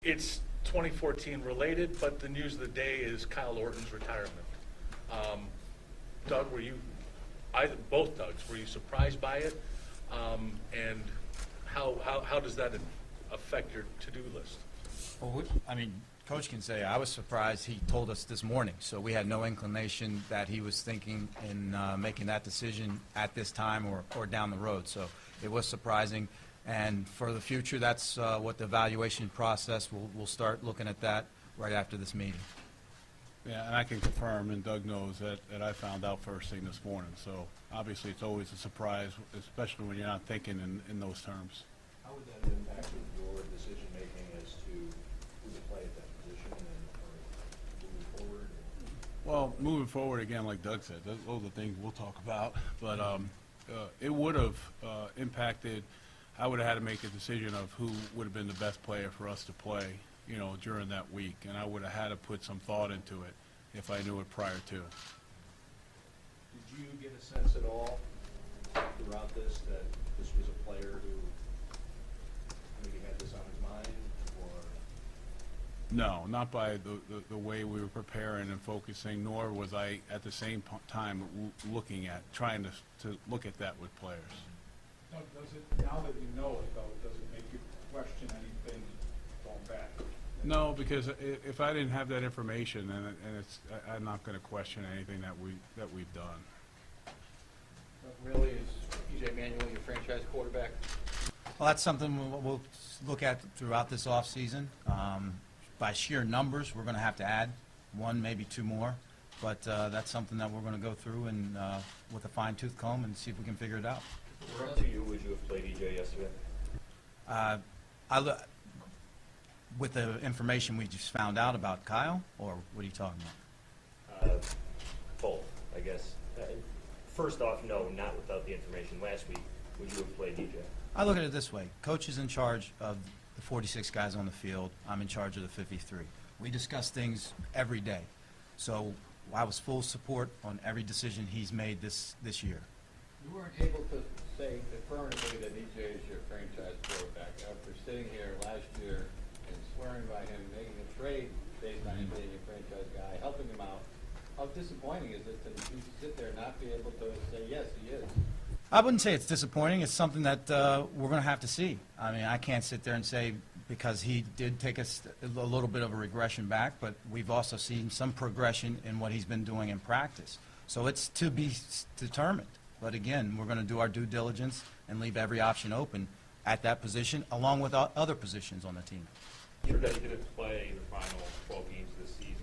it's 2014 related, but the news of the day is Kyle Orton's retirement. Doug, both Dougs, were you surprised by it? And how does that affect your to-do list? Well, I mean, Coach can say I was surprised. He told us this morning, so we had no inclination that he was thinking in making that decision at this time or down the road. So it was surprising. And for the future, that's what the evaluation process, we'll start looking at that right after this meeting. Yeah, and I can confirm, and Doug knows, that I found out first thing this morning. So obviously it's always a surprise, especially when you're not thinking in those terms. How would that impact your decision-making as to who to play at that position and moving forward? Well, moving forward, again, like Doug said, those are the things we'll talk about. But it would have impacted. I would have had to make a decision of who would have been the best player for us to play, during that week, and I would have had to put some thought into it if I knew it prior to. Did you get a sense at all throughout this that this was a player who maybe had this on his mind, or? No, not by the way we were preparing and focusing, nor was I at the same time trying to look at that with players. No, does it, now that you know it, though, does it make you question anything going back? No, because if I didn't have that information, I'm not going to question anything that we've done. Really, is E.J. Manuel your franchise quarterback? Well, that's something we'll look at throughout this offseason. By sheer numbers, we're going to have to add one, maybe two more. But that's something that we're going to go through and with a fine-tooth comb and see if we can figure it out. We're up to you. Would you have played EJ yesterday? With the information we just found out about Kyle, or what are you talking about? Both, I guess. First off, no, not without the information. Last week, would you have played DJ? I look at it this way. Coach is in charge of the 46 guys on the field. I'm in charge of the 53. We discuss things every day. So I was full support on every decision he's made this year. You weren't able to say affirmatively that E.J. is your franchise quarterback after sitting here last year and swearing by him, making a trade based on him being your franchise guy, helping him out. How disappointing is it to sit there and not be able to say, yes, he is? I wouldn't say it's disappointing. It's something that we're going to have to see. I mean, I can't sit there and say because he did take us a little bit of a regression back, but we've also seen some progression in what he's been doing in practice. So it's to be determined. But again, we're going to do our due diligence and leave every option open at that position, along with other positions on the team. You're didn't play the final 12 games this season.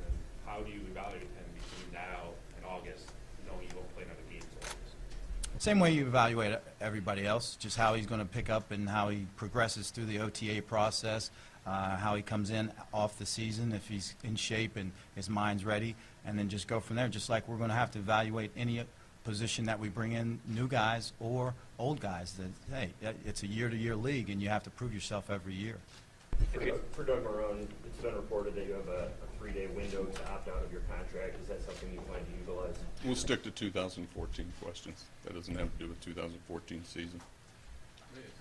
How do you evaluate him between now and August, knowing you won't play another game until August? Same way you evaluate everybody else, just how he's going to pick up and how he progresses through the OTA process, how he comes in off the season, if he's in shape and his mind's ready, and then just go from there, just like we're going to have to evaluate any position that we bring in new guys or old guys. That, hey, it's a year-to-year league, and you have to prove yourself every year. For Doug Marrone, it's been reported that you have a 3-day window to opt out of your contract. Is that something you plan to utilize? We'll stick to 2014 questions. That doesn't have to do with 2014 season.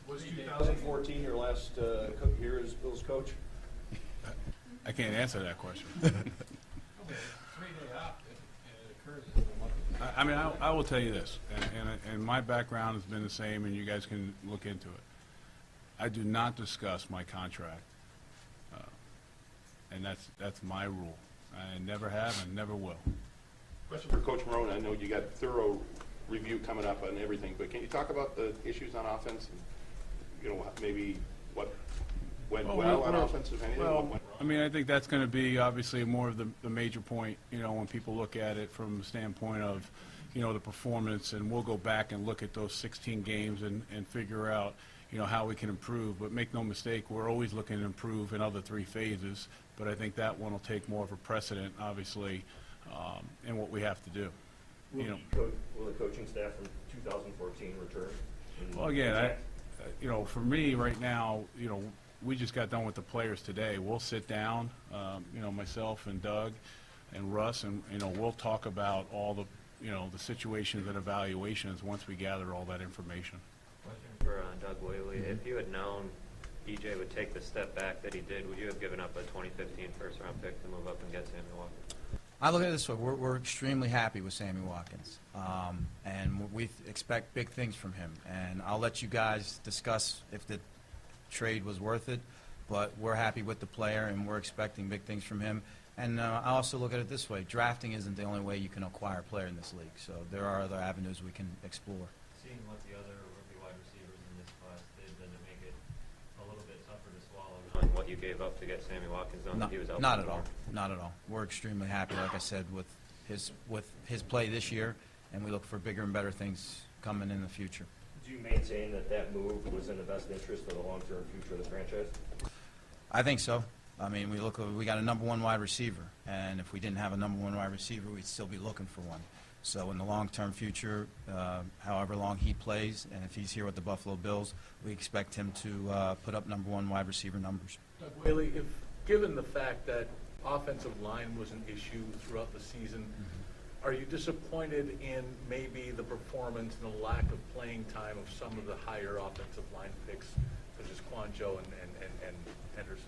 Was 2014 your last year as Bills coach? I can't answer that question. 3-day opt, and it occurs in the month. I mean, I will tell you this, and my background has been the same, and you guys can look into it. I do not discuss my contract, and that's my rule. I never have and never will. Question for Coach Marrone. I know you got thorough review coming up on everything, but can you talk about the issues on offense? And, maybe what went well on offense, if anything? Well, what went wrong? I mean, I think that's going to be obviously more of the major point, when people look at it from the standpoint of, the performance, and we'll go back and look at those 16 games and figure out, how we can improve. But make no mistake, we're always looking to improve in other 3 phases, but I think that one will take more of a precedent, obviously, in what we have to do. Will the coaching staff from 2014 return? Well, again, for me right now, we just got done with the players today. We'll sit down, myself and Doug and Russ, and we'll talk about all the the situations and evaluations once we gather all that information. For Doug Whaley, if you had known EJ would take the step back that he did, would you have given up a 2015 first-round pick to move up and get Sammy Watkins? I look at it this way, we're extremely happy with Sammy Watkins, and we expect big things from him. And I'll let you guys discuss if the trade was worth it, but we're happy with the player, and we're expecting big things from him. And I also look at it this way, drafting isn't the only way you can acquire a player in this league, so there are other avenues we can explore. Seeing what the other rookie wide receivers in this class did, does it make it a little bit tougher to swallow, knowing what you gave up to get Sammy Watkins, knowing that he was out? Not at all, not at all. We're extremely happy, like I said, with his play this year, and we look for bigger and better things coming in the future. Do you maintain that that move was in the best interest of the long-term future of the franchise? I think so. I mean, we got a number one wide receiver, and if we didn't have a number one wide receiver, we'd still be looking for one. So in the long-term future, however long he plays, and if he's here with the Buffalo Bills, we expect him to put up number one wide receiver numbers. Doug Whaley, given the fact that offensive line was an issue throughout the season, are you disappointed in maybe the performance and the lack of playing time of some of the higher offensive line picks, such as Quanjo and Henderson?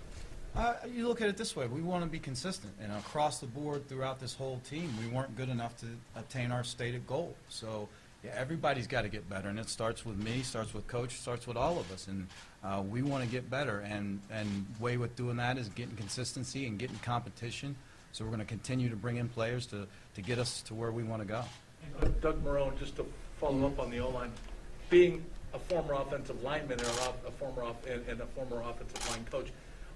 You look at it this way, we want to be consistent, and across the board throughout this whole team, we weren't good enough to obtain our stated goal. So, yeah, everybody's got to get better, and it starts with me, starts with Coach, starts with all of us, and we want to get better, and way with doing that is getting consistency and getting competition. So we're going to continue to bring in players to get us to where we want to go. Doug Marrone, just to follow up on the O-line, being a former offensive lineman and a former offensive line coach,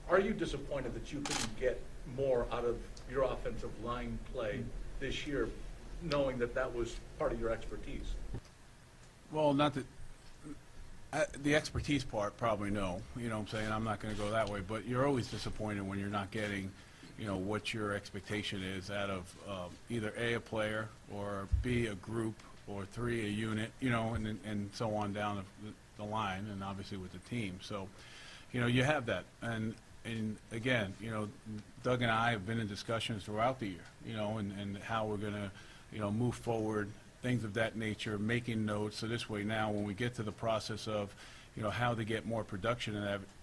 are you disappointed that you couldn't get more out of your offensive line play this year, knowing that that was part of your expertise? Well, not that, the expertise part, probably no. You know what I'm saying? I'm not going to go that way. But you're always disappointed when you're not getting, you know, what your expectation is out of either A, player, or B, a group, or 3, a unit, you know, and so on down the line, and obviously with the team. So, you know, you have that. And again, you know, Doug and I have been in discussions throughout the year, you know, and how we're going to, you know, move forward, things of that nature, making notes. So this way now, when we get to the process of, you know, how to get more production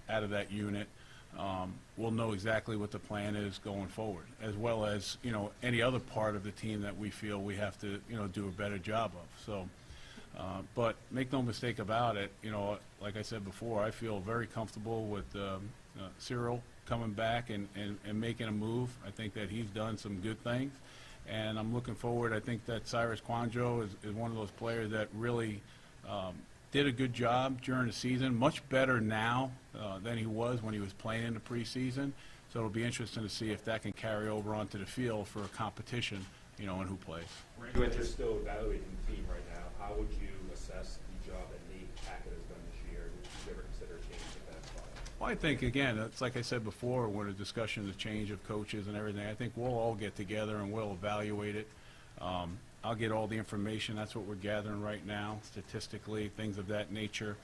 out of that unit, we'll know exactly what the plan is going forward, as well as, you know, any other part of the team that we feel we have to, you know, do a better job of. So, but make no mistake about it, you know, like I said before, I feel very comfortable with Cyril coming back and making a move. I think that he's done some good things, and I'm looking forward. I think that Cyrus Quanjo is one of those players that really did a good job during the season, much better now than he was when he was playing in the preseason. So it'll be interesting to see if that can carry over onto the field for a competition, you know, and who plays. You're still evaluating the team right now. How would you assess the job that Nate Hackett has done this year? Would you ever consider changing that spot? Well, I think, again, it's like I said before, when a discussion, the change of coaches and everything, I think we'll all get together and we'll evaluate it. I'll get all the information. That's what we're gathering right now, statistically, things of that nature.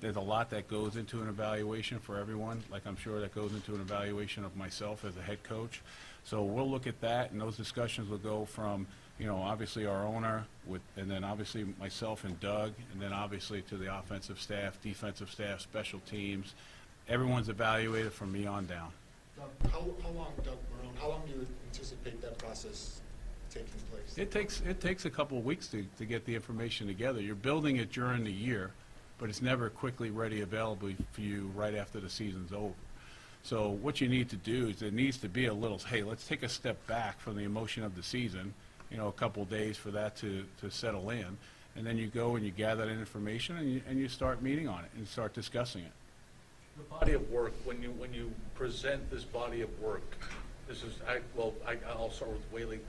There's a lot that goes into an evaluation for everyone, like I'm sure that goes into an evaluation of myself as a head coach. So we'll look at that, and those discussions will go from, you know, obviously our owner, and then obviously myself and Doug, and then obviously to the offensive staff, defensive staff, special teams. Everyone's evaluated from me on down. How long, Doug Marrone, how long do you anticipate that process taking place? It takes a couple of weeks to get the information together. You're building it during the year, but it's never quickly ready available for you right after the season's over. So what you need to do is there needs to be a little, hey, let's take a step back from the emotion of the season, you know, a couple of days for that to settle in, and then you go and you gather that information and you start meeting on it and start discussing it. The body of work, when you present this body of work, I'll start with Whaley.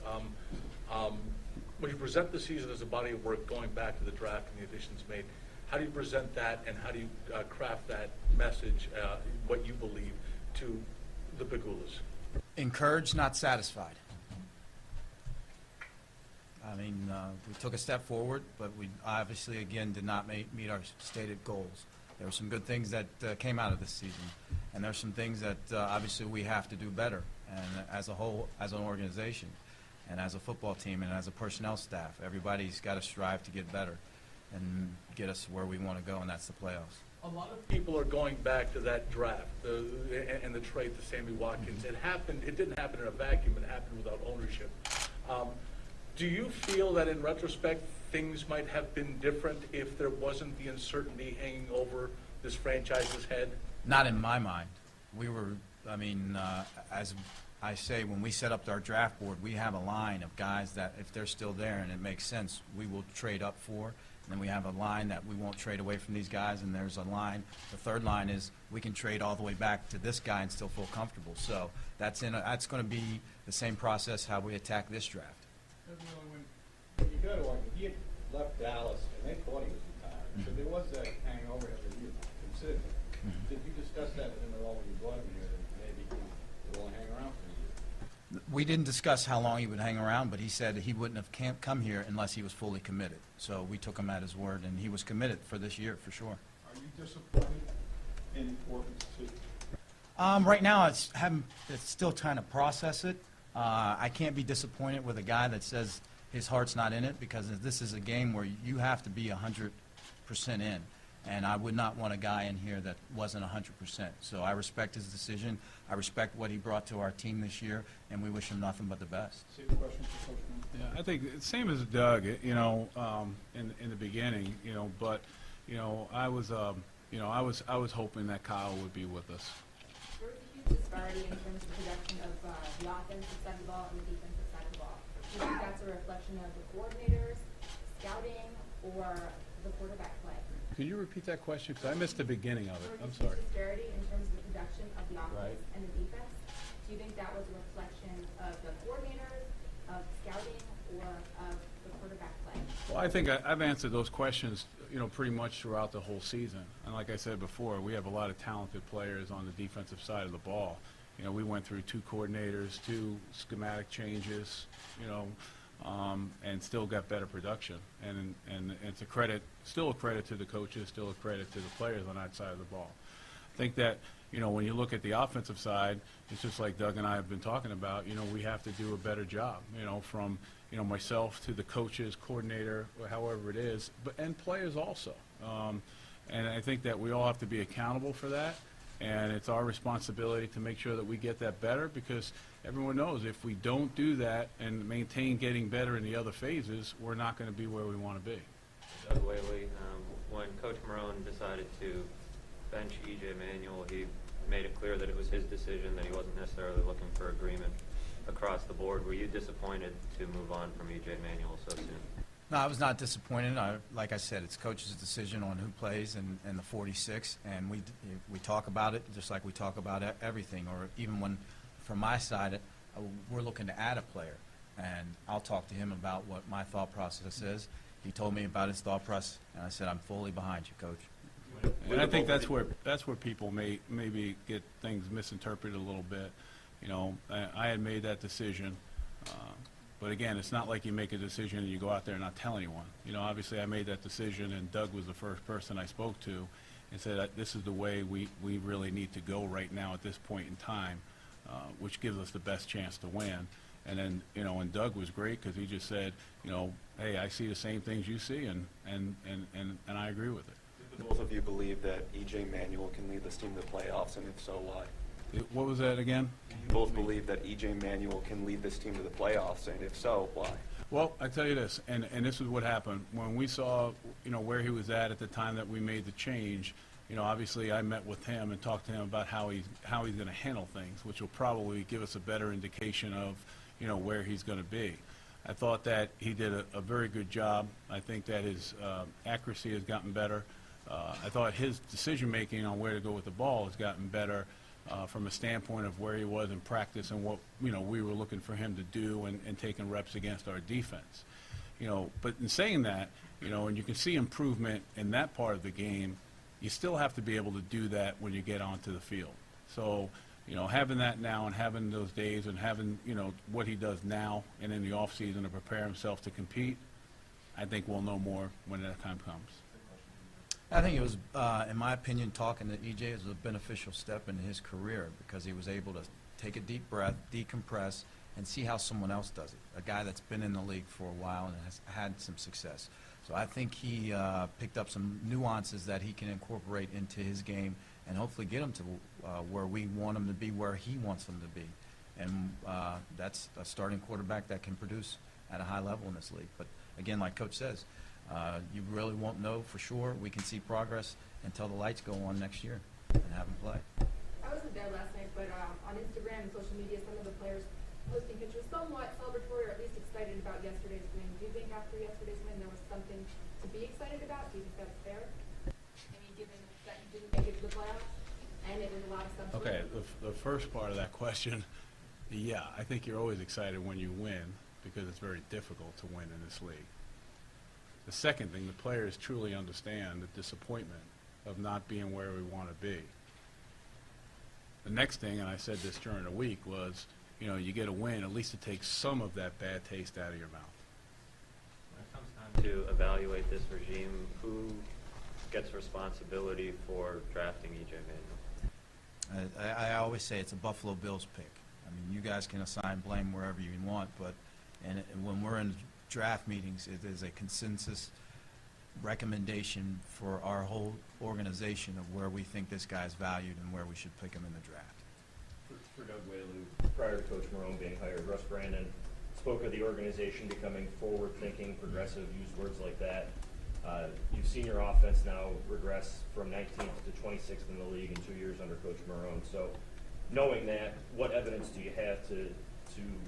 When you present the season as a body of work, going back to the draft and the additions made, how do you present that, and how do you craft that message, what you believe, to the Pegulas? Encouraged, not satisfied. I mean, we took a step forward, but we obviously, again, did not meet our stated goals. There were some good things that came out of this season, and there's some things that obviously we have to do better, and as a whole, as an organization, and as a football team, and as a personnel staff. Everybody's got to strive to get better and get us where we want to go, and that's the playoffs. A lot of people are going back to that draft and the trade to Sammy Watkins. It didn't happen in a vacuum. It happened without ownership. Do you feel that in retrospect things might have been different if there wasn't the uncertainty hanging over this franchise's head? Not in my mind. As I say, when we set up our draft board, we have a line of guys that if they're still there and it makes sense, we will trade up for. And then we have a line that we won't trade away from these guys, and there's a line, the third line is we can trade all the way back to this guy and still feel comfortable. So that's going to be the same process how we attack this draft. When you go to one, he had left Dallas and they thought he was retired, so there was that hangover that you considered. Did you discuss that with him at all when you brought him here, that maybe he will hang around for a year? We didn't discuss how long he would hang around, but he said he wouldn't have come here unless he was fully committed. So we took him at his word, and he was committed for this year, for sure. Are you disappointed in Orton's decision? Right now, it's still trying to process it. I can't be disappointed with a guy that says his heart's not in it, because this is a game where you have to be 100% in. And I would not want a guy in here that wasn't 100%. So I respect his decision. I respect what he brought to our team this year, and we wish him nothing but the best. Same question for Coach Moon. Yeah, I think same as Doug, in the beginning, but, I was hoping that Kyle would be with us. There was a huge disparity in terms of production of the offensive side of the ball and the defensive side of the ball. Do you think that's a reflection of the coordinators, scouting, or the quarterback play? Can you repeat that question? Because I missed the beginning of it. I'm There was a sorry. huge disparity in terms of the production of the offense Right. and the defense. Do you think that was a reflection of the coordinators, of scouting, or of the quarterback play? Well, I think I've answered those questions, pretty much throughout the whole season. And like I said before, we have a lot of talented players on the defensive side of the ball. We went through 2 coordinators, 2 schematic changes, and still got better production. And it's still a credit to the coaches, still a credit to the players on that side of the ball. I think that, when you look at the offensive side, it's just like Doug and I have been talking about, we have to do a better job, from, myself to the coaches, coordinator, or however it is, and players also. And I think that we all have to be accountable for that. And it's our responsibility to make sure that we get that better, because everyone knows if we don't do that and maintain getting better in the other phases, we're not going to be where we want to be. Doug Whaley, when Coach Marone decided to bench E.J. Manuel, he made it clear that it was his decision, that he wasn't necessarily looking for agreement across the board. Were you disappointed to move on from E.J. Manuel so soon? No, I was not disappointed. Like I said, it's coach's decision on who plays in the 46, and we talk about it just like we talk about everything. Or even when, from my side, we're looking to add a player, and I'll talk to him about what my thought process is. He told me about his thought process, and I said, I'm fully behind you, Coach. And I think that's where people maybe get things misinterpreted a little bit. I had made that decision. But again, it's not like you make a decision and you go out there and not tell anyone. Obviously I made that decision, and Doug was the first person I spoke to and said, this is the way we really need to go right now at this point in time, which gives us the best chance to win. And then, and Doug was great because he just said, hey, I see the same things you see, and I agree with it. Do both of you believe that E.J. Manuel can lead this team to the playoffs, and if so, why? What was that again? You both believe that E.J. Manuel can lead this team to the playoffs, and if so, why? Well, I tell you this, and this is what happened. When we saw, where he was at the time that we made the change, obviously I met with him and talked to him about how he's going to handle things, which will probably give us a better indication of, where he's going to be. I thought that he did a very good job. I think that his accuracy has gotten better. I thought his decision-making on where to go with the ball has gotten better. From a standpoint of where he was in practice and what we were looking for him to do and taking reps against our defense. But in saying that, and you can see improvement in that part of the game, you still have to be able to do that when you get onto the field. So, having that now and having those days and having, what he does now and in the offseason to prepare himself to compete, I think we'll know more when that time comes. I think it was, in my opinion, talking to E.J. was a beneficial step in his career because he was able to take a deep breath, decompress, and see how someone else does it, a guy that's been in the league for a while and has had some success. So I think he picked up some nuances that he can incorporate into his game and hopefully get him to where we want him to be, where he wants him to be. And that's a starting quarterback that can produce at a high level in this league. But again, like Coach says, you really won't know for sure. We can see progress until the lights go on next year and have him play. I wasn't there last night, but on Instagram and social media, some of the players posting pictures somewhat celebratory or at least excited about yesterday's win. Do you think after yesterday's win there was something to be excited about? Do you think that's fair? I mean, given that you didn't make it to the playoffs and it was a lot of stuff. Okay, the first part of that question, yeah, I think you're always excited when you win because it's very difficult to win in this league. The second thing, the players truly understand the disappointment of not being where we want to be. The next thing, and I said this during the week, was, you know, you get a win, at least it takes some of that bad taste out of your mouth. When it comes time to evaluate this regime, who gets responsibility for drafting E.J. Manuel? I always say it's a Buffalo Bills pick. I mean, you guys can assign blame wherever you want, but and when we're in draft meetings, it is a consensus recommendation for our whole organization of where we think this guy's valued and where we should pick him in the draft. For Doug Whaley, prior to Coach Marone being hired, Russ Brandon spoke of the organization becoming forward-thinking, progressive, used words like that. You've seen your offense now regress from 19th to 26th in the league in 2 years under Coach Marone. So knowing that, what evidence do you have to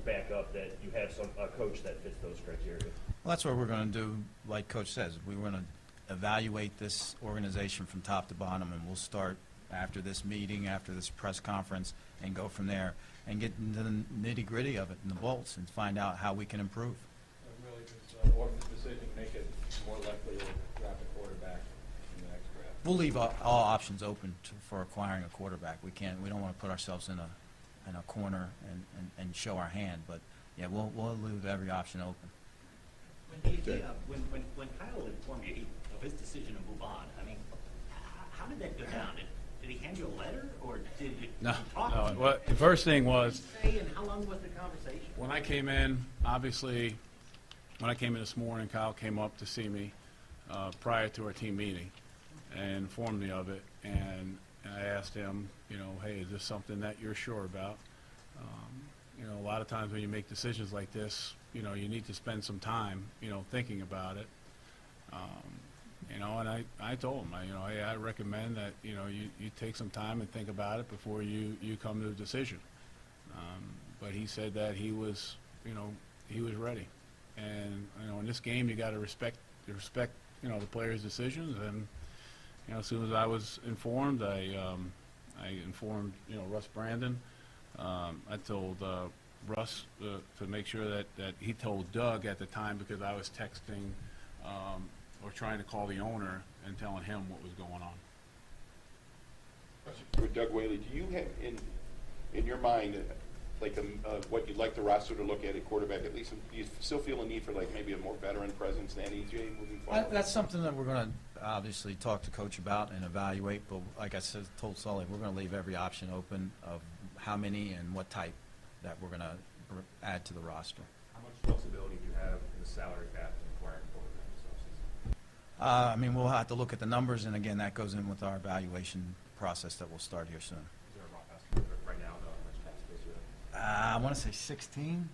back up that you have a coach that fits those criteria? Well, that's what we're going to do, like Coach says. We're going to evaluate this organization from top to bottom, and we'll start after this meeting, after this press conference, and go from there and get into the nitty-gritty of it and the bolts and find out how we can improve. Really, does Orton's decision make it more likely to draft a quarterback in the next draft? We'll leave all options open for acquiring a quarterback. We don't want to put ourselves in a corner and show our hand, but yeah, we'll leave every option open. When Kyle informed you of his decision to move on, I mean, how did that go down? Did he hand you a letter, or did you talk to him? Well, the first thing was, What did he say, and how long was the conversation? when I came in, obviously, when I came in this morning, Kyle came up to see me prior to our team meeting and informed me of it, and I asked him, you know, hey, is this something that you're sure about? You know, a lot of times when you make decisions like this, you know, you need to spend some time, you know, thinking about it. You know, and I told him, you know, hey, I recommend that, you know, you take some time and think about it before you come to a decision. But he said that he was, you know, he was ready. And, you know, in this game, you got to respect, you know, the players' decisions. And, you know, as soon as I was informed, I informed, you know, Russ Brandon. I told Russ to make sure that he told Doug at the time, because I was texting or trying to call the owner and telling him what was going on. For Doug Whaley, do you have in your mind like what you'd like the roster to look at quarterback? At least, do you still feel a need for like maybe a more veteran presence than EJ moving forward? That's something that we're going to obviously talk to Coach about and evaluate, but like I said, told Sully, we're going to leave every option open of how many and what type that we're going to add to the roster. How much flexibility do you have in the salary cap in acquiring quarterbacks this offseason? I mean, we'll have to look at the numbers, and again, that goes in with our evaluation process that will start here soon. Is there a rough estimate right now of how much cap space you have? I want to say 16.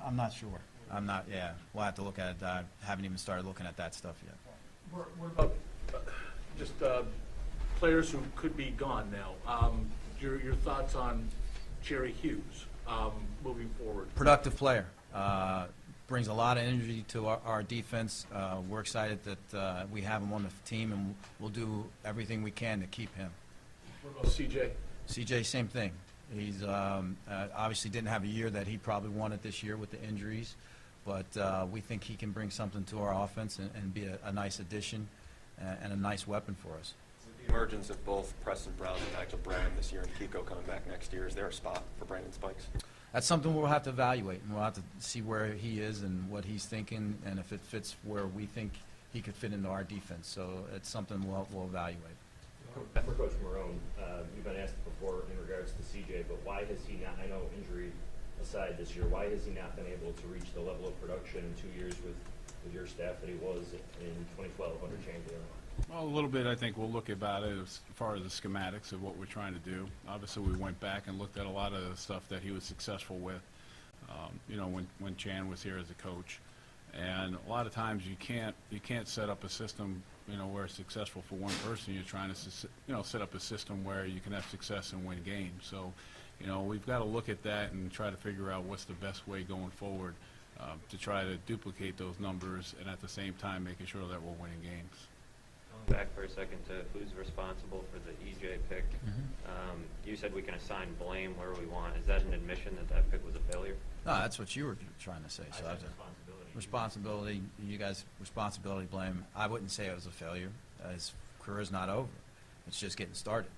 I'm not sure. I'm not. Yeah, we'll have to look at it. I haven't even started looking at that stuff yet. What about just players who could be gone now? Your thoughts on Jerry Hughes moving forward? Productive player. Brings a lot of energy to our defense. We're excited that we have him on the team, and we'll do everything we can to keep him. What about CJ? CJ, same thing. He's obviously didn't have a year that he probably wanted this year with the injuries, but we think he can bring something to our offense and be a nice addition and a nice weapon for us. The emergence of both Preston Brown and Nigel Brown this year and Kiko coming back next year, is there a spot for Brandon Spikes? That's something we'll have to evaluate, and we'll have to see where he is and what he's thinking, and if it fits where we think he could fit into our defense. So it's something we'll evaluate. For Coach Marone, you've been asked before in regards to CJ, but why has he not, I know injury aside this year, why has he not been able to reach the level of production in 2 years with your staff that he was in 2012 under Shane Daly? Well, a little bit, I think we'll look about it as far as the schematics of what we're trying to do. Obviously, we went back and looked at a lot of the stuff that he was successful with, you know, when Chan was here as a coach. And a lot of times you can't set up a system, you know, where it's successful for one person. You're trying to, you know, set up a system where you can have success and win games. So, you know, we've got to look at that and try to figure out what's the best way going forward to try to duplicate those numbers and at the same time making sure that we're winning games. Going back for a second to who's responsible for the EJ pick. You said we can assign blame where we want. Is that an admission that that pick was a failure? No, that's what you were trying to say. I So said that's responsibility. responsibility, you guys, responsibility, blame. I wouldn't say it was a failure. His career is not over. It's just getting started.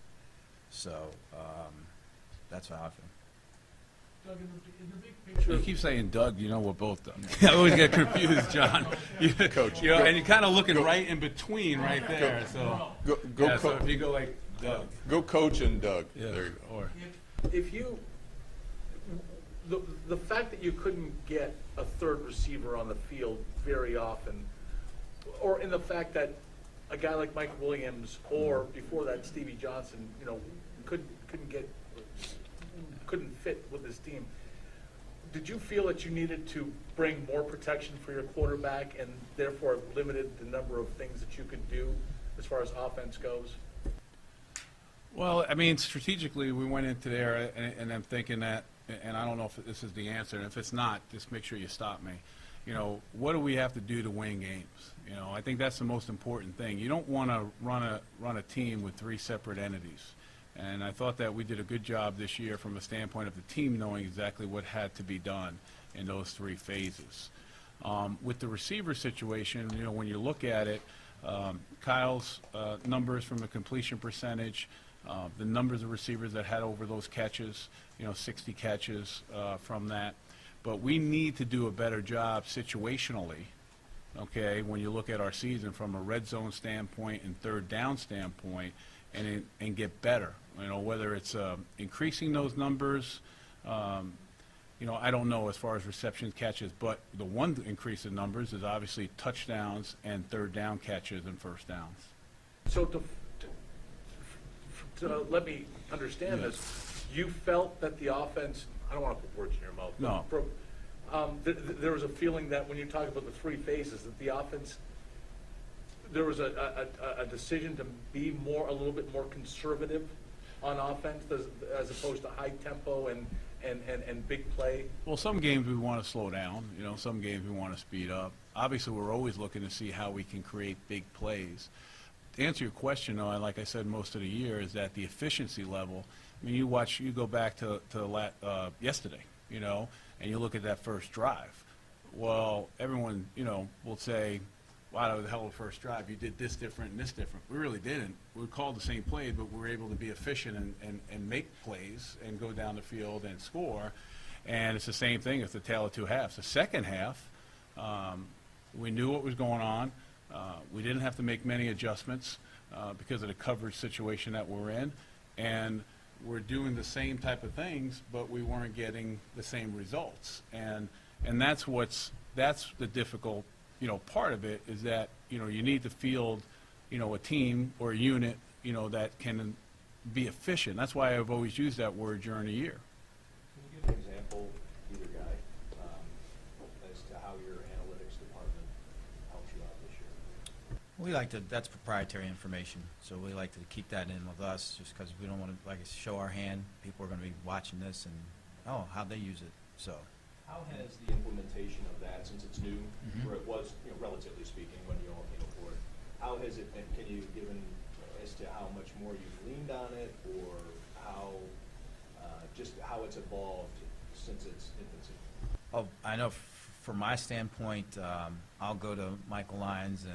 So that's how I feel. Doug, in the big picture. You keep saying Doug, you know we're both Doug. I always get confused, John. Coach, You know, go- and you're kind of looking right in between right there, so. Go, Yeah, so co- if you go like Doug. go Coach and Doug. Yeah, There you go. or, If you, the fact that you couldn't get a third receiver on the field very often, or in the fact that a guy like Mike Williams, or before that Stevie Johnson, you know, couldn't fit with this team, did you feel that you needed to bring more protection for your quarterback and therefore limited the number of things that you could do as far as offense goes? well, I mean, strategically, we went into there, and I'm thinking that, and I don't know if this is the answer, and if it's not, just make sure you stop me. You know, what do we have to do to win games? You know, I think that's the most important thing. You don't want to run a team with three separate entities. And I thought that we did a good job this year from a standpoint of the team knowing exactly what had to be done in those three phases. With the receiver situation, you know, when you look at it, Kyle's numbers from a completion percentage, the numbers of receivers that had over those catches, you know, 60 catches from that. But we need to do a better job situationally, okay, when you look at our season from a red zone standpoint and third down standpoint, and get better. You know, whether it's increasing those numbers, you know, I don't know as far as receptions, catches, but the one increase in numbers is obviously touchdowns and third down catches and first downs. So to let me understand Yes. this, you felt that the offense, I don't want to put words in your mouth. but, No. there was a feeling that when you talk about the three phases, that the offense, there was a decision to be a little bit more conservative on offense as opposed to high tempo and big play. Well, some games we want to slow down, you know, some games we want to speed up. Obviously, we're always looking to see how we can create big plays. To answer your question, though, and like I said most of the year, is that the efficiency level, I mean, you go back to yesterday, you know, and you look at that first drive. Well, everyone, you know, will say, wow, that was a hell of a first drive. You did this different and this different. We really didn't. We called the same plays, but we were able to be efficient and make plays and go down the field and score. And it's the same thing as the tale of two halves. The second half, we knew what was going on. We didn't have to make many adjustments because of the coverage situation that we're in. And we're doing the same type of things, but we weren't getting the same results. And that's the difficult, you know, part of it is that, you know, you need to field, you know, a team or a unit, you know, that can be efficient. That's why I've always used that word during the year. Can you give an example, either guy, as to how your analytics department helped you out this year? We like to, that's proprietary information, so we like to keep that in with us, just because we don't want to, like, show our hand. People are going to be watching this and, oh, how'd they use it? So, How has the implementation of that, since it's new, where it was, you know, relatively speaking, when you all came aboard, how has it been, can you give as to how much more you've leaned on it, or how, just how it's evolved since its infancy? oh, I know from my standpoint, I'll go to Michael Lyons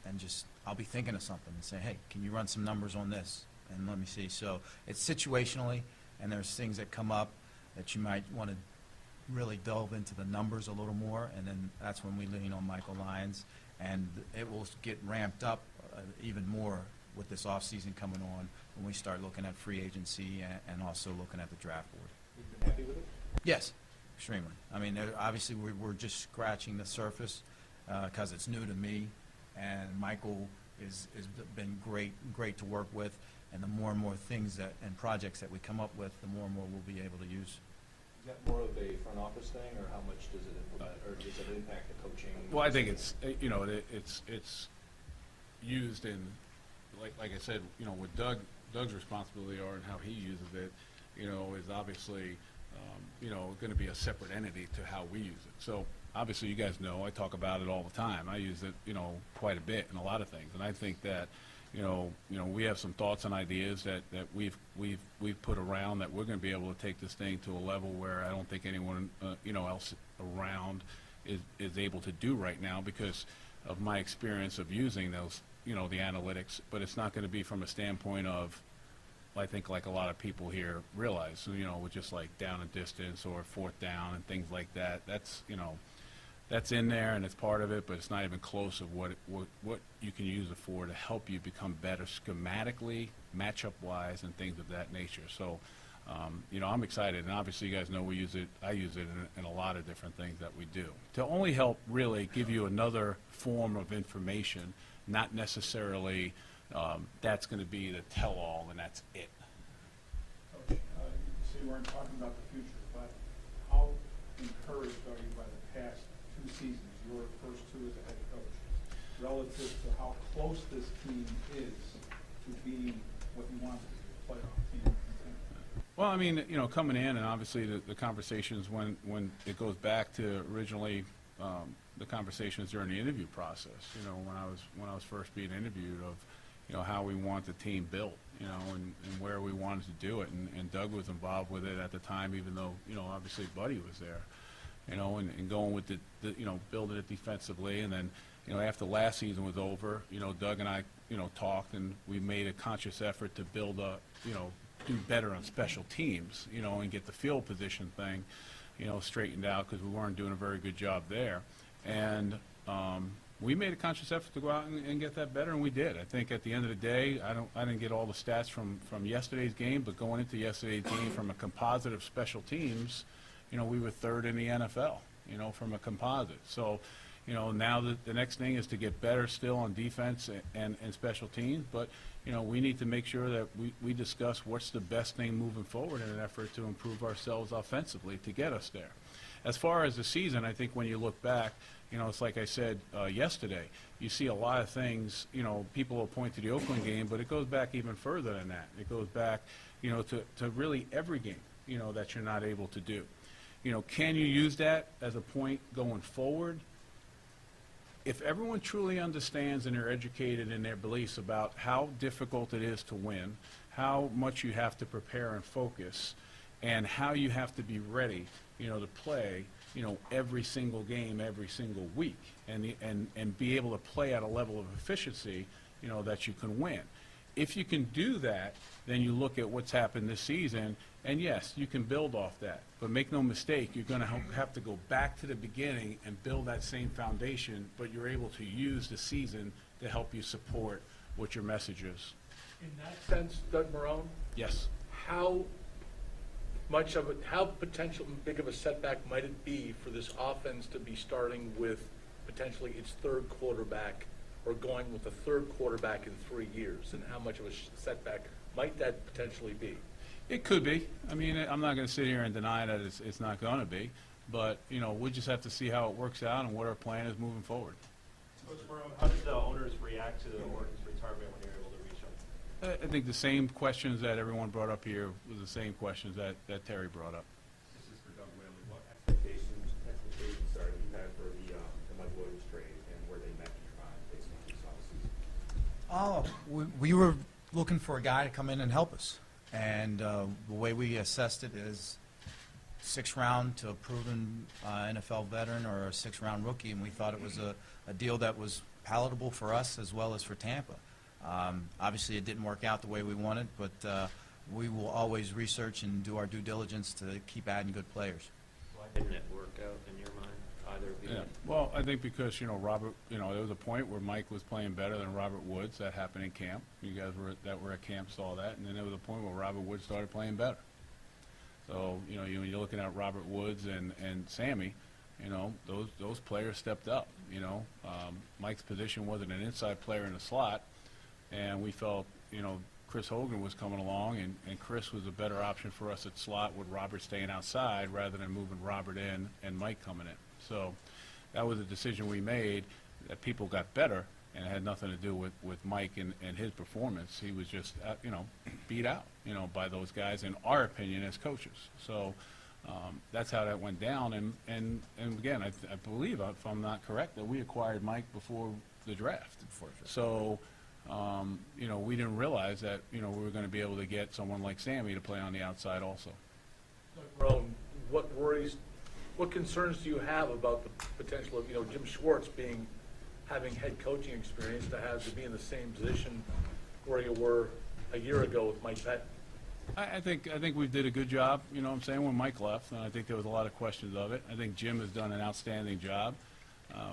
and just, I'll be thinking of something and say, hey, can you run some numbers on this? And let me see. So it's situationally, and there's things that come up that you might want to really delve into the numbers a little more, and then that's when we lean on Michael Lyons, and it will get ramped up even more with this offseason coming on when we start looking at free agency and also looking at the draft board. You've been happy with it? Yes, extremely. I mean, obviously, we're just scratching the surface because it's new to me, and Michael is been great to work with, and the more and more things and projects that we come up with, the more and more we'll be able to use. Is that more of a front office thing, or how much does it implement, or does it impact the coaching? Well, I think it's, you know, it's used in, like I said, you know, what Doug's responsibility are and how he uses it, you know, is obviously, you know, going to be a separate entity to how we use it. So obviously, you guys know, I talk about it all the time. I use it, you know, quite a bit in a lot of things, and I think that, you know, we have some thoughts and ideas that we've put around that we're going to be able to take this thing to a level where I don't think anyone, you know, else around is able to do right now because of my experience of using those, you know, the analytics. But it's not going to be from a standpoint of, I think, like a lot of people here realize, you know, with just like down and distance or fourth down and things like that. That's, you know, that's in there and it's part of it, but it's not even close of what you can use it for to help you become better schematically, matchup-wise, and things of that nature. So, you know, I'm excited, and obviously you guys know we use it. I use it in a lot of different things that we do to only help really give you another form of information, not necessarily that's going to be the tell-all and that's it. Coach, so you weren't talking about the future, but how encouraged are you by the past 2 seasons, your first 2 as a head coach, relative to how close this team is to being what you want to be, a playoff team? Well, I mean, you know, coming in, and obviously the conversations when it goes back to originally the conversations during the interview process. You know, when I was first being interviewed of, you know, how we want the team built, you know, and where we wanted to do it, and Doug was involved with it at the time, even though, you know, obviously Buddy was there, you know, and going with the you know, building it defensively, and then, you know, after last season was over, you know, Doug and I, you know, talked, and we made a conscious effort to build a, you know, do better on special teams, you know, and get the field position thing, you know, straightened out because we weren't doing a very good job there. And we made a conscious effort to go out and get that better, and we did. I think at the end of the day, I didn't get all the stats from yesterday's game, but going into yesterday's game from a composite of special teams, you know, we were 3rd in the NFL, you know, from a composite. So, you know, now the next thing is to get better still on defense and special teams, but, you know, we need to make sure that we discuss what's the best thing moving forward in an effort to improve ourselves offensively to get us there. As far as the season, I think when you look back, you know, it's like I said yesterday, you see a lot of things, you know, people will point to the Oakland game, but it goes back even further than that. It goes back, you know, to really every game, you know, that you're not able to do. You know, can you use that as a point going forward? If everyone truly understands and they're educated in their beliefs about how difficult it is to win, how much you have to prepare and focus, and how you have to be ready, you know, to play, you know, every single game, every single week, and be able to play at a level of efficiency, you know, that you can win. If you can do that, then you look at what's happened this season, and yes, you can build off that. But make no mistake, you're going to have to go back to the beginning and build that same foundation, but you're able to use the season to help you support what your message is. In that sense, Doug Marrone, Yes. how potential big of a setback might it be for this offense to be starting with potentially its 3rd quarterback, or going with a 3rd quarterback in 3 years, and how much of a setback might that potentially be? It could be. I mean, I'm not going to sit here and deny that it's not going to be, but, you know, we'll just have to see how it works out and what our plan is moving forward. Coach Marrone, how did the owners react to the Orton's retirement when you were able to reach them? I think the same questions that everyone brought up here was the same questions that Terry brought up. This is for Doug Whaley. What expectations are you had for the Mike Williams trade, and where they met based on what you saw this season? We were looking for a guy to come in and help us. And the way we assessed it is 6th round to a proven NFL veteran or a 6th round rookie, and we thought it was a deal that was palatable for us as well as for Tampa. Obviously, it didn't work out the way we wanted, but we will always research and do our due diligence to keep adding good players. Why didn't it work out in your mind, either of you? Yeah. Well, I think because, you know, Robert, you know, there was a point where Mike was playing better than Robert Woods. That happened in camp. You guys that were at camp saw that. And then there was a point where Robert Woods started playing better. So, when you're looking at Robert Woods and Sammy, those players stepped up, Mike's position wasn't an inside player in the slot, and we felt, Chris Hogan was coming along, and Chris was a better option for us at slot with Robert staying outside rather than moving Robert in and Mike coming in. So that was a decision we made, that people got better, and it had nothing to do with Mike and his performance. He was just, beat out, by those guys, in our opinion, as coaches. So that's how that went down. And again, I believe, if I'm not correct, that we acquired Mike before the draft. So, we didn't realize that, we were going to be able to get someone like Sammy to play on the outside also. Ron, what concerns do you have about the potential of, Jim Schwartz having head coaching experience to be in the same position where you were a year ago with Mike Pettin? I think we did a good job, when Mike left, and I think there was a lot of questions of it. I think Jim has done an outstanding job.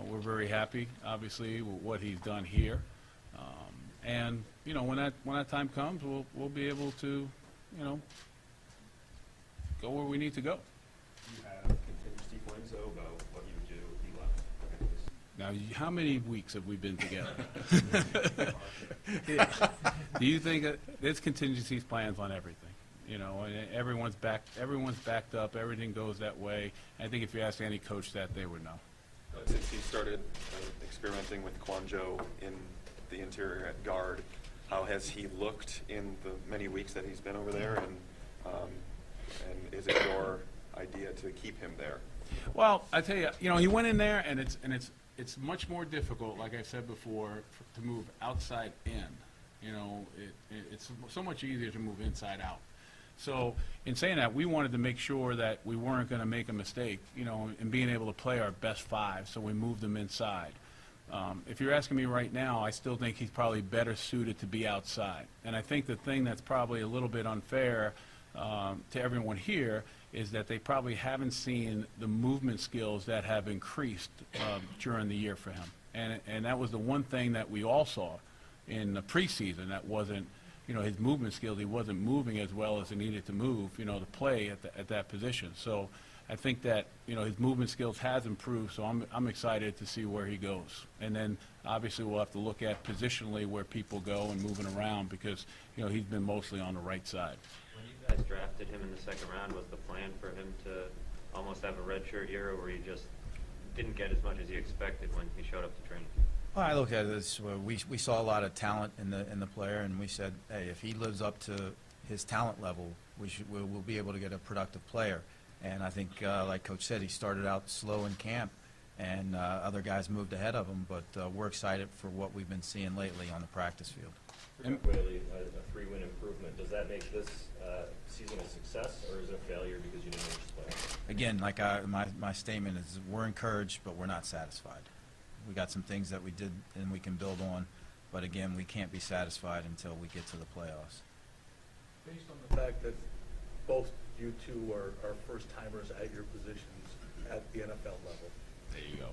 We're very happy, obviously, with what he's done here. And, when that time comes, we'll be able to, go where we need to go. You have contingency plans, though, about what you would do if he left? Now, how many weeks have we been together? Do you think that there's contingency plans on everything? And everyone's backed up. Everything goes that way. I think if you ask any coach that, they would know. Since he started experimenting with Kwanjo in the interior at guard, how has he looked in the many weeks that he's been over there? And is it your idea to keep him there? Well, I tell you, he went in there, and it's much more difficult, like I said before, to move outside in. It's so much easier to move inside out. So in saying that, we wanted to make sure that we weren't going to make a mistake, in being able to play our best five, so we moved them inside. If you're asking me right now, I still think he's probably better suited to be outside. And I think the thing that's probably a little bit unfair to everyone here is that they probably haven't seen the movement skills that have increased during the year for him. And that was the one thing that we all saw in the preseason. That wasn't, his movement skills. He wasn't moving as well as he needed to move, to play at that position. So I think that, his movement skills has improved, so I'm excited to see where he goes. And then, obviously, we'll have to look at positionally where people go and moving around because, he's been mostly on the right side. When you guys drafted him in the second round, was the plan for him to almost have a redshirt year, or he just didn't get as much as he expected when he showed up to training? Well, I look at it as we saw a lot of talent in the player, and we said, hey, if he lives up to his talent level, we'll be able to get a productive player. And I think, like Coach said, he started out slow in camp, and other guys moved ahead of him. But we're excited for what we've been seeing lately on the practice field. Whaley, a 3-win improvement. Does that make this season a success, or is it a failure because you didn't reach the playoffs? Again, like my statement is, we're encouraged, but we're not satisfied. We got some things that we did and we can build on, but again, we can't be satisfied until we get to the playoffs. Based on the fact that both you two are first-timers at your positions at the NFL level. There you go.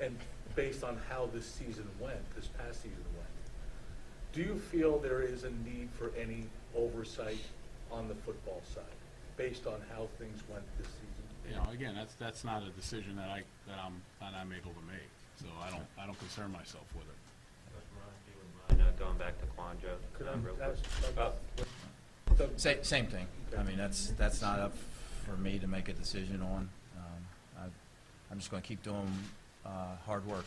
And based on how this past season went, do you feel there is a need for any oversight on the football side, based on how things went this season? Again, that's not a decision that I'm able to make. So I don't concern myself with it. Going back to Kwanjo, real quick. Same thing. I mean, that's not up for me to make a decision on. I'm just going to keep doing hard work.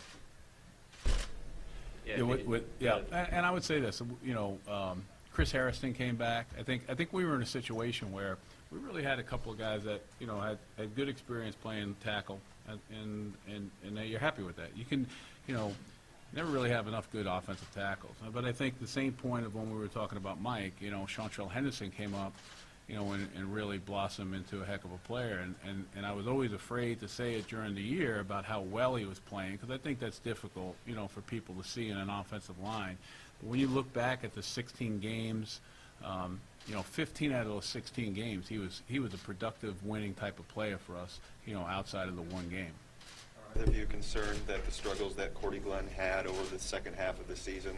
And I would say this, Chris Harrison came back. I think we were in a situation where we really had a couple of guys that had good experience playing tackle, and you're happy with that. You can, never really have enough good offensive tackles. But I think the same point of when we were talking about Mike, Chantrell Henderson came up, and really blossomed into a heck of a player. And I was always afraid to say it during the year about how well he was playing, because I think that's difficult, for people to see in an offensive line. But when you look back at the 16 games, 15 out of those 16 games, he was a productive, winning type of player for us, outside of the one game. Are either of you concerned that the struggles that Cordy Glenn had over the second half of the season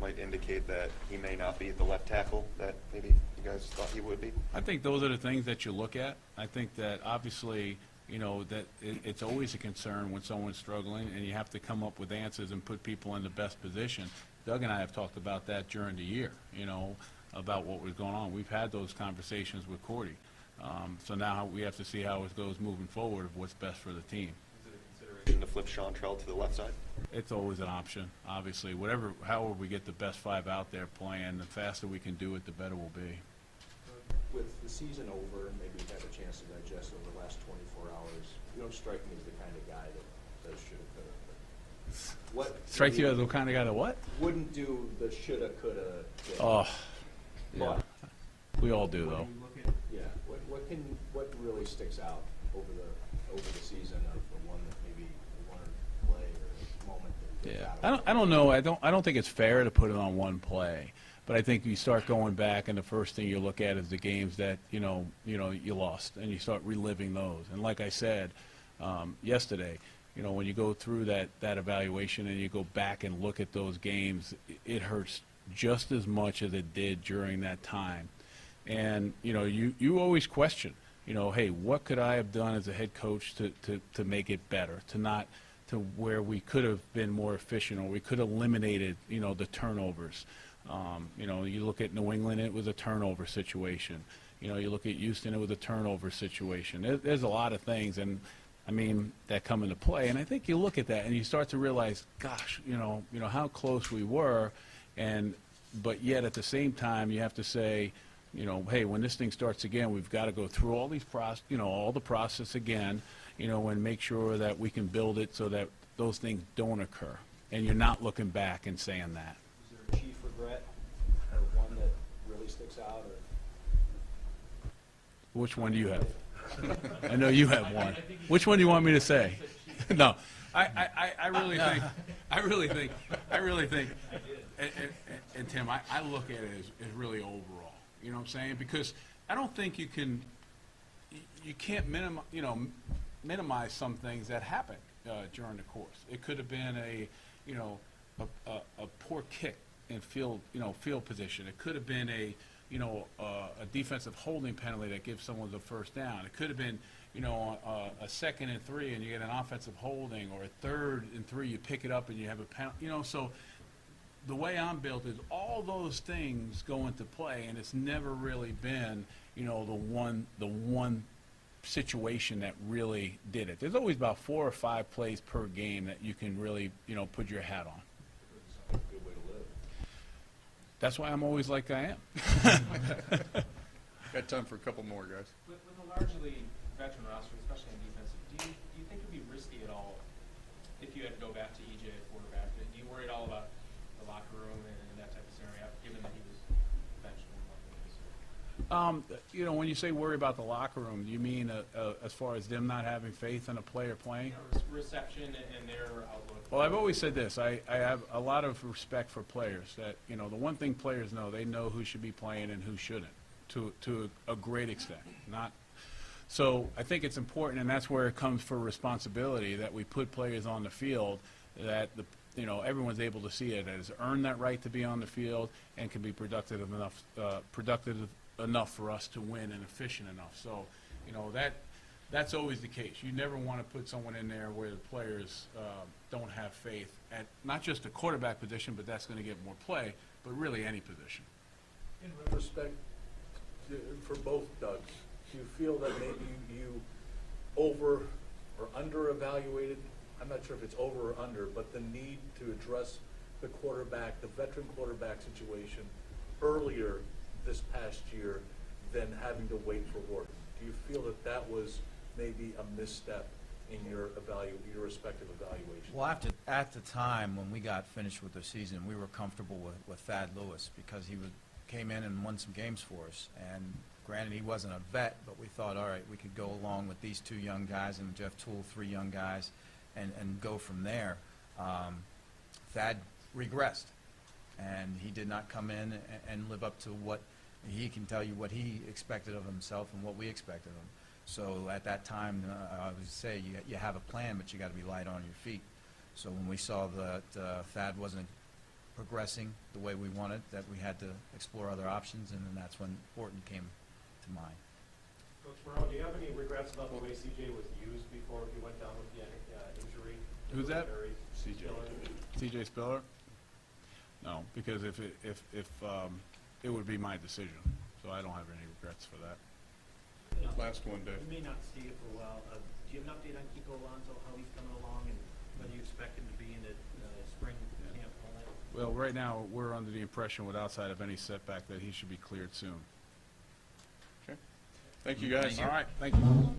might indicate that he may not be the left tackle that maybe you guys thought he would be? I think those are the things that you look at. I think that obviously, you know, that it's always a concern when someone's struggling, and you have to come up with answers and put people in the best position. Doug and I have talked about that during the year, you know, about what was going on. We've had those conversations with Cordy. So now we have to see how it goes moving forward of what's best for the team. Is it a consideration to flip Chantrell to the left side? It's always an option, obviously. However we get the best 5 out there playing, the faster we can do it, the better we'll be. With the season over, maybe you've had a chance to digest over the last 24 hours, you don't strike me as the kind of guy that does shoulda, coulda. What Strikes you as the kind of guy that what? wouldn't do the shoulda, coulda thing? Oh, yeah. But We all do, though. yeah, what really sticks out over the season of the one that maybe one play or moment that Yeah, sticks out? I don't know. I don't think it's fair to put it on one play, but I think you start going back, and the first thing you look at is the games that you lost, and you start reliving those. And like I said yesterday, you know, when you go through that evaluation and you go back and look at those games, it hurts just as much as it did during that time. And you know, you always question, you know, hey, what could I have done as a head coach to make it better, to where we could have been more efficient, or we could have eliminated, you know, the turnovers. You know, you look at New England, it was a turnover situation. You know, you look at Houston, it was a turnover situation. There's a lot of things, and I mean, that come into play. And I think you look at that and you start to realize, gosh, you know how close we were, but yet at the same time, you have to say, you know, hey, when this thing starts again, we've got to go through all these all the process again, you know, and make sure that we can build it so that those things don't occur. And you're not looking back and saying that. Is there a chief regret or one that really sticks out? Or Which one do you have? I know you have one. Which one do you want me to say? No, I really think, and Tim, I look at it as really overall. You know what I'm saying? Because I don't think you can't minimize some things that happen during the course. It could have been a poor kick in field position. It could have been a defensive holding penalty that gives someone the first down. It could have been, a 2nd and 3 and you get an offensive holding, or a 3rd and 3, you pick it up and you have a penalty. So the way I'm built is all those things go into play, and it's never really been, the one situation that really did it. There's always about 4 or 5 plays per game that you can really, put your hat on. a good way to live? That's why I'm always like I am. Got time for a couple more, guys. With a largely veteran roster, especially on defense, do you think it would be risky at all if you had to go back to EJ at quarterback? Do you worry at all about the locker room and that type of scenario, given that he was benched When you say worry about the locker room, do you mean as far as them not having faith in a player playing? Reception and their outlook? Well, I've always said this. I have a lot of respect for players. That the one thing players know, they know who should be playing and who shouldn't, to a great extent. So I think it's important, and that's where it comes for responsibility, that we put players on the field that everyone's able to see it as earned that right to be on the field and can be productive enough for us to win and efficient enough. So that's always the case. You never want to put someone in there where the players don't have faith at not just the quarterback position, but that's going to get more play, but really any position. In retrospect, for both Dougs, do you feel that maybe you over or under evaluated? I'm not sure if it's over or under, but the need to address the veteran quarterback situation earlier this past year than having to wait for Wharton. Do you feel that was maybe a misstep in your respective evaluation? Well, at the time when we got finished with the season, we were comfortable with Thad Lewis because he came in and won some games for us. And granted, he wasn't a vet, but we thought, all right, we could go along with these 2 young guys and Jeff Toole, 3 young guys, and go from there. Thad regressed, and he did not come in and live up to what he can tell you what he expected of himself and what we expected of him. So at that time, I would say you have a plan, but you got to be light on your feet. So when we saw that Thad wasn't progressing the way we wanted, that we had to explore other options, and then that's when Orton came to mind. Coach Morone, do you have any regrets about the way CJ was used before he went down with the injury? Who's that? Barry CJ. Spiller? TJ Spiller? No, because if it would be my decision, so I don't have any regrets for that. Last one, Dave. We may not see it for a while. Do you have an update on Kiko Alonso, how he's coming along, and whether you expect him to be in the spring camp and all that? Well, right now, we're under the impression, with outside of any setback, that he should be cleared soon. Okay. Thank you, guys. All right, thank you.